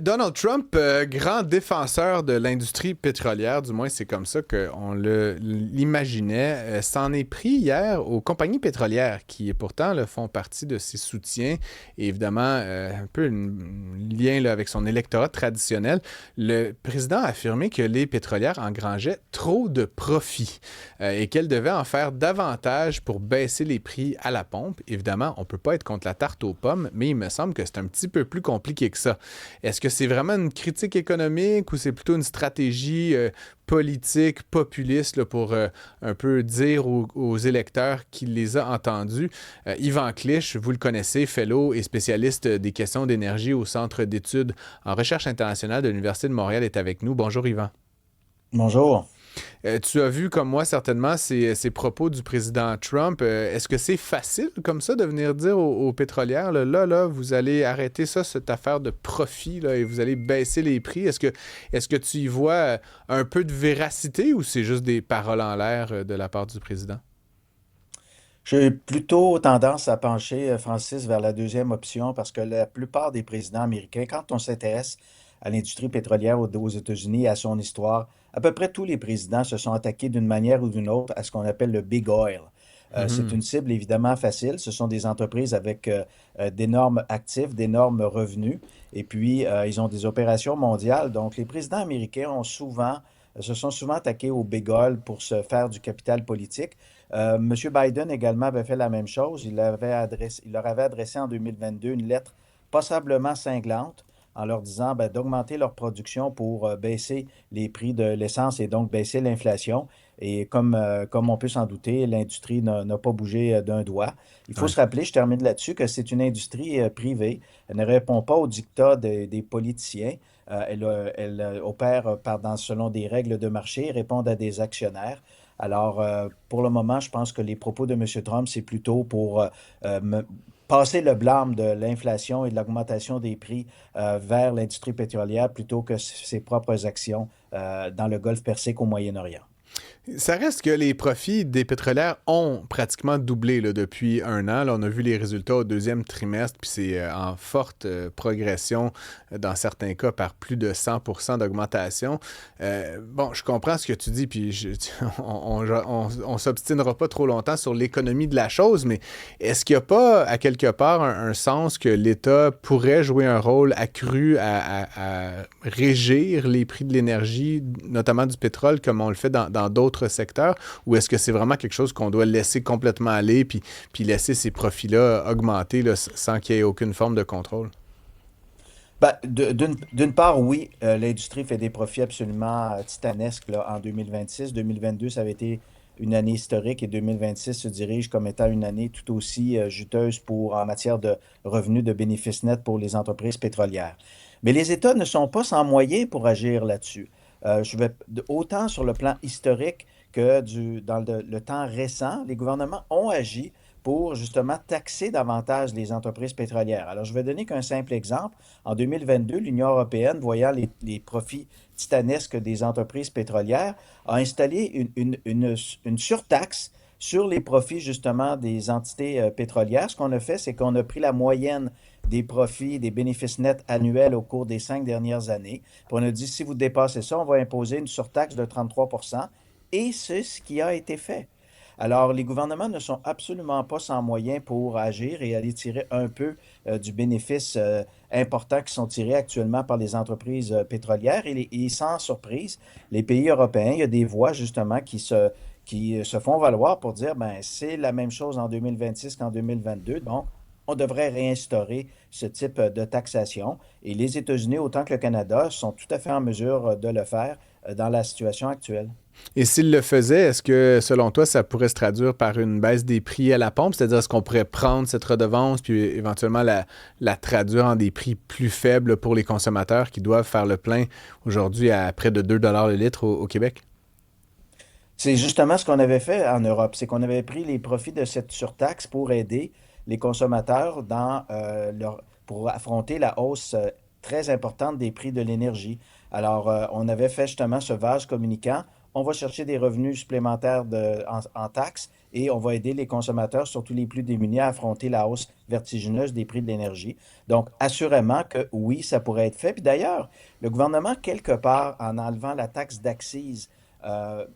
Donald Trump, grand défenseur de l'industrie pétrolière, du moins c'est comme ça qu'on l'imaginait, s'en est pris hier aux compagnies pétrolières qui pourtant là, font partie de ses soutiens et évidemment un peu un lien là, avec son électorat traditionnel. Le président a affirmé que les pétrolières engrangeaient trop de profits et qu'elles devaient en faire davantage pour baisser les prix à la pompe. Évidemment, on ne peut pas être contre la tarte aux pommes, mais il me semble que c'est un petit peu plus compliqué que ça. Est-ce que c'est vraiment une critique économique ou c'est plutôt une stratégie politique, populiste, là, pour un peu dire aux électeurs qu'il les a entendus? Yvan Clich, vous le connaissez, fellow et spécialiste des questions d'énergie au Centre d'études en recherche internationale de l'Université de Montréal, est avec nous. Bonjour Yvan. Bonjour. Tu as vu comme moi certainement ces propos du président Trump. Est-ce que c'est facile comme ça de venir dire aux pétrolières, là, vous allez arrêter ça, cette affaire de profit, là, et vous allez baisser les prix? Est-ce que tu y vois un peu de véracité ou c'est juste des paroles en l'air de la part du président? J'ai plutôt tendance à pencher, Francis, vers la deuxième option parce que la plupart des présidents américains, quand on s'intéresse à l'industrie pétrolière aux États-Unis et à son histoire, à peu près tous les présidents se sont attaqués d'une manière ou d'une autre à ce qu'on appelle le Big Oil. C'est Mhm. une cible évidemment facile. Ce sont des entreprises avec d'énormes actifs, d'énormes revenus, et puis ils ont des opérations mondiales. Donc, les présidents américains se sont souvent attaqués au Big Oil pour se faire du capital politique. M. Biden également avait fait la même chose. Il leur avait adressé en 2022 une lettre passablement cinglante en leur disant d'augmenter leur production pour baisser les prix de l'essence et donc baisser l'inflation. Et comme on peut s'en douter, l'industrie n'a pas bougé d'un doigt. Il faut Ouais. se rappeler, je termine là-dessus, que c'est une industrie privée. Elle ne répond pas aux dictats des politiciens. Elle opère selon des règles de marché, répond à des actionnaire. Alors, pour le moment, je pense que les propos de M. Trump, c'est plutôt pour passer le blâme de l'inflation et de l'augmentation des prix vers l'industrie pétrolière plutôt que ses propres actions dans le Golfe Persique au Moyen-Orient. Ça reste que les profits des pétrolières ont pratiquement doublé là, depuis un an. Là, on a vu les résultats au deuxième trimestre, puis c'est en forte progression, dans certains cas par plus de 100% d'augmentation. Bon, je comprends ce que tu dis, puis on s'obstinera pas trop longtemps sur l'économie de la chose, mais est-ce qu'il n'y a pas, à quelque part, un sens que l'État pourrait jouer un rôle accru à régir les prix de l'énergie, notamment du pétrole, comme on le fait dans d'autres secteurs, ou est-ce que c'est vraiment quelque chose qu'on doit laisser complètement aller puis laisser ces profits-là augmenter là, sans qu'il y ait aucune forme de contrôle? D'une part, oui, l'industrie fait des profits absolument titanesques là, en 2026. 2022, ça avait été une année historique et 2026 se dirige comme étant une année tout aussi juteuse en matière de revenus, de bénéfices nets pour les entreprises pétrolières. Mais les États ne sont pas sans moyens pour agir là-dessus. Autant sur le plan historique que dans le temps récent, les gouvernements ont agi pour justement taxer davantage les entreprises pétrolières. Alors, je vais donner qu'un simple exemple. En 2022, l'Union européenne, voyant les profits titanesques des entreprises pétrolières, a installé une surtaxe sur les profits justement des entités pétrolières. Ce qu'on a fait, c'est qu'on a pris la moyenne des profits, des bénéfices nets annuels au cours des 5 dernières années. Puis on a dit, si vous dépassez ça, on va imposer une surtaxe de 33%. Et c'est ce qui a été fait. Alors, les gouvernements ne sont absolument pas sans moyens pour agir et aller tirer un peu du bénéfice important qui sont tirés actuellement par les entreprises pétrolières. Et sans surprise, les pays européens, il y a des voix justement qui se font valoir pour dire, ben, c'est la même chose en 2026 qu'en 2022. Donc, on devrait réinstaurer ce type de taxation. Et les États-Unis, autant que le Canada, sont tout à fait en mesure de le faire dans la situation actuelle. Et s'il le faisait, est-ce que, selon toi, ça pourrait se traduire par une baisse des prix à la pompe? C'est-à-dire, est-ce qu'on pourrait prendre cette redevance puis éventuellement la traduire en des prix plus faibles pour les consommateurs qui doivent faire le plein aujourd'hui à près de 2 $ le litre au Québec? C'est justement ce qu'on avait fait en Europe, c'est qu'on avait pris les profits de cette surtaxe pour aider les consommateurs pour affronter la hausse très importante des prix de l'énergie. Alors, on avait fait justement ce vase communicant. on va chercher des revenus supplémentaires en taxes et on va aider les consommateurs, surtout les plus démunis, à affronter la hausse vertigineuse des prix de l'énergie. Donc, assurément que oui, ça pourrait être fait. Puis d'ailleurs, le gouvernement, quelque part, en enlevant la taxe d'accise, en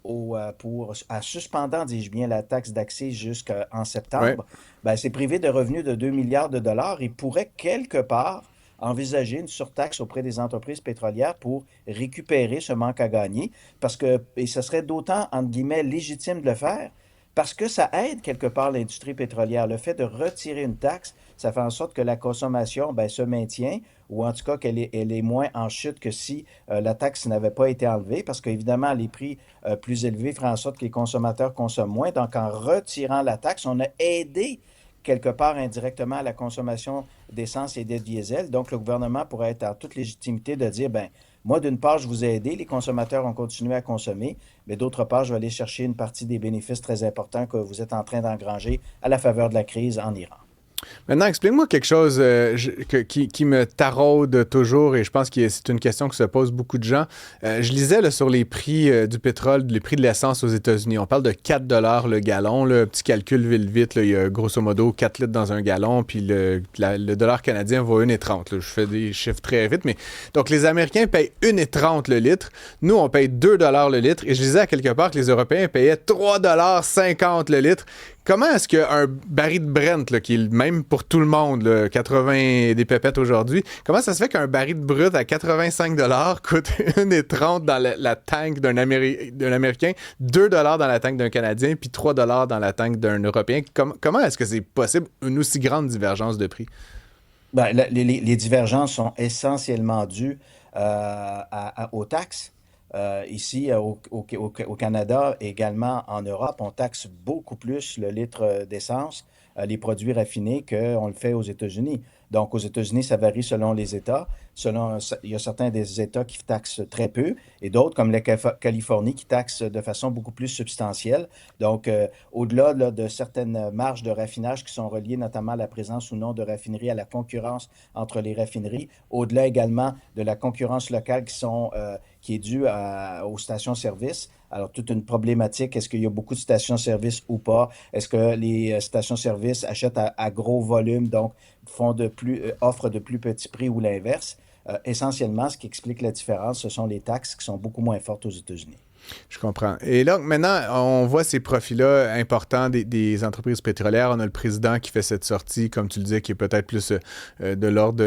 suspendant, dis-je bien, la taxe d'accise jusqu'en Ouais. septembre, ben, c'est privé de revenus de 2 milliards de dollars et pourrait quelque part envisager une surtaxe auprès des entreprises pétrolières pour récupérer ce manque à gagner, et ce serait d'autant, entre guillemets, légitime de le faire, parce que ça aide quelque part l'industrie pétrolière. Le fait de retirer une taxe, ça fait en sorte que la consommation ben, se maintient, ou en tout cas elle est moins en chute que si la taxe n'avait pas été enlevée, parce qu'évidemment, les prix plus élevés feraient en sorte que les consommateurs consomment moins. Donc, en retirant la taxe, on a aidé quelque part indirectement à la consommation d'essence et de diesel. Donc, le gouvernement pourrait être en toute légitimité de dire, ben, moi, d'une part, je vous ai aidé, les consommateurs ont continué à consommer, mais d'autre part, je vais aller chercher une partie des bénéfices très importants que vous êtes en train d'engranger à la faveur de la crise en Iran. Maintenant, explique-moi quelque chose qui me taraude toujours et je pense que c'est une question que se posent beaucoup de gens. Je lisais là, sur les prix du pétrole, les prix de l'essence aux États-Unis. On parle de 4 le gallon. Là, petit calcul vite, là, il y a grosso modo 4 litres dans un gallon, puis le dollar canadien vaut 1,30 là. Je fais des chiffres très vite, mais donc les Américains payent 1,30 le litre. Nous, on paye 2 le litre. Et je lisais à quelque part que les Européens payaient 3,50 le litre. Comment est-ce qu'un baril de Brent, là, qui est le même pour tout le monde, là, 80 des pépettes aujourd'hui, comment ça se fait qu'un baril de brut à 85 coûte 1,30 dans la tank d'un Américain, 2 dans la tank d'un Canadien, puis 3 dans la tank d'un Européen? Comment est-ce que c'est possible une aussi grande divergence de prix? Ben, les divergences sont essentiellement dues aux taxes. Ici, au Canada, également en Europe, on taxe beaucoup plus le litre d'essence, les produits raffinés, qu'on le fait aux États-Unis. Donc, aux États-Unis, ça varie selon les États. Il y a certains des États qui taxent très peu et d'autres, comme la Californie, qui taxent de façon beaucoup plus substantielle. Donc, au-delà là, de certaines marges de raffinage qui sont reliées notamment à la présence ou non de raffineries, à la concurrence entre les raffineries, au-delà également de la concurrence locale qui est due aux stations-service. Alors, toute une problématique, est-ce qu'il y a beaucoup de stations-service ou pas? Est-ce que les stations-service achètent à gros volume, donc offrent de plus petits prix ou l'inverse? Essentiellement, ce qui explique la différence, ce sont les taxes qui sont beaucoup moins fortes aux États-Unis. Je comprends. Et là, maintenant, on voit ces profits-là importants des entreprises pétrolières. On a le président qui fait cette sortie, comme tu le disais, qui est peut-être plus de l'ordre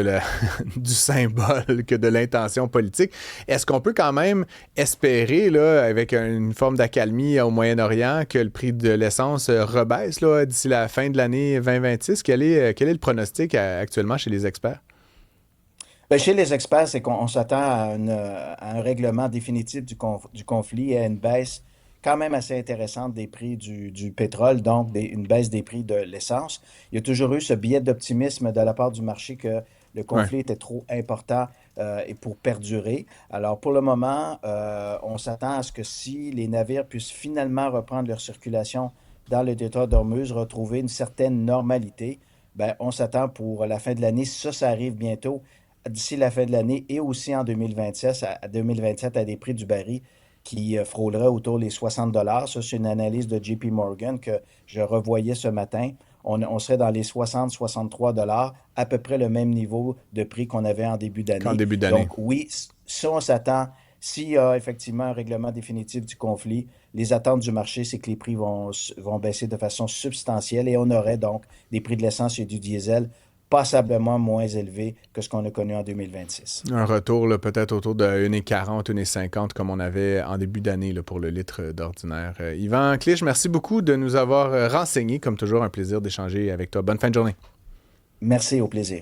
du symbole que de l'intention politique. Est-ce qu'on peut quand même espérer, là, avec une forme d'accalmie au Moyen-Orient, que le prix de l'essence rebaisse là, d'ici la fin de l'année 2026? Quel est le pronostic actuellement chez les experts? Ben, chez les experts, c'est qu'on s'attend à un règlement définitif du conflit et à une baisse quand même assez intéressante des prix du pétrole, donc une baisse des prix de l'essence. Il y a toujours eu ce biais d'optimisme de la part du marché que le Ouais. conflit était trop important et pour perdurer. Alors pour le moment, on s'attend à ce que si les navires puissent finalement reprendre leur circulation dans le détroit d'Ormuz, retrouver une certaine normalité, ben, on s'attend pour la fin de l'année, si ça arrive bientôt, d'ici la fin de l'année et aussi en 2027 à des prix du baril qui frôleraient autour des 60 dollars. Ça, c'est une analyse de JP Morgan que je revoyais ce matin. On serait dans les 60-63 dollars, à peu près le même niveau de prix qu'on avait en début Qu'en d'année. début d'année. Donc oui, ça, on s'attend. S'il y a effectivement un règlement définitif du conflit, les attentes du marché, c'est que les prix vont baisser de façon substantielle et on aurait donc des prix de l'essence et du diesel passablement moins élevés que ce qu'on a connu en 2026. Un retour là, peut-être autour de 1,40, 1,50 comme on avait en début d'année là, pour le litre d'ordinaire. Yvan Clich, merci beaucoup de nous avoir renseigné. Comme toujours, un plaisir d'échanger avec toi. Bonne fin de journée. Merci, au plaisir.